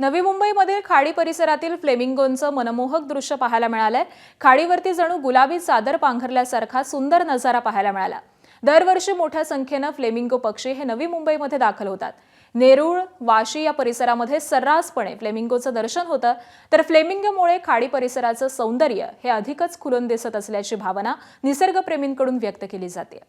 नवी मुंबईमधील खाडी परिसरातील फ्लेमिंगोंचं मनमोहक दृश्य पाहायला मिळालंय। खाडीवरती जणू गुलाबी चादर पांघरल्यासारखा सुंदर नजारा पाहायला मिळाला। दरवर्षी मोठ्या संख्येने फ्लेमिंगो पक्षी हे नवी मुंबईमध्ये दाखल होतात। नेरूळ, वाशी या परिसरामध्ये सर्रासपणे फ्लेमिंगोचं दर्शन होतं, तर फ्लेमिंगोमुळे खाडी परिसराचं सौंदर्य हे अधिकच खुलून दिसत असल्याची भावना निसर्गप्रेमींकडून व्यक्त केली जाते।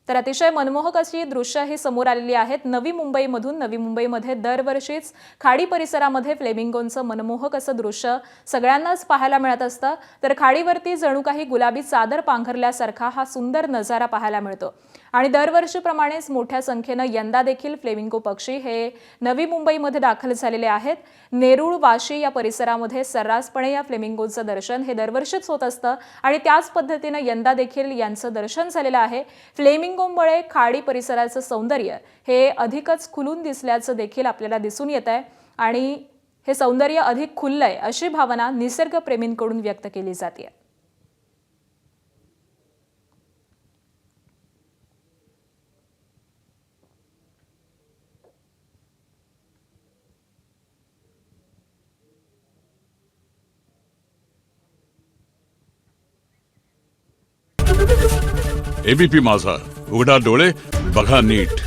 तर अतिशय मनमोहक अशी दृश्य ही समोर आलेली आहेत नवी मुंबईमधून। नवी मुंबईमध्ये दरवर्षीच खाडी परिसरामध्ये फ्लेमिंगोंचं मनमोहक असं दृश्य सगळ्यांनाच पाहायला मिळत असतं, तर खाडीवरती जणू काही गुलाबी चादर पांघरल्यासारखा हा सुंदर नजारा पाहायला मिळतो। आणि दरवर्षीप्रमाणेच मोठ्या संख्येने यंदा देखील फ्लेमिंगो पक्षी हे नवी मुंबईमध्ये दाखल झालेले आहेत। नेरूळ, वाशी या परिसरामध्ये सर्रासपणे या फ्लेमिंगोचं दर्शन हे दरवर्षीच होत असतं आणि त्याच पद्धतीने यंदा देखील यांचं दर्शन झालेलं आहे। फ्लेमिंगोमुळे खाडी परिसराचं सौंदर्य हे अधिकच खुलून दिसल्याचं देखील आपल्याला दिसून येत आहे आणि हे सौंदर्य अधिक खुललंय अशी भावना निसर्गप्रेमींकडून व्यक्त केली जाते। एबीपी माझा, उघडा डोळे बघा नीट।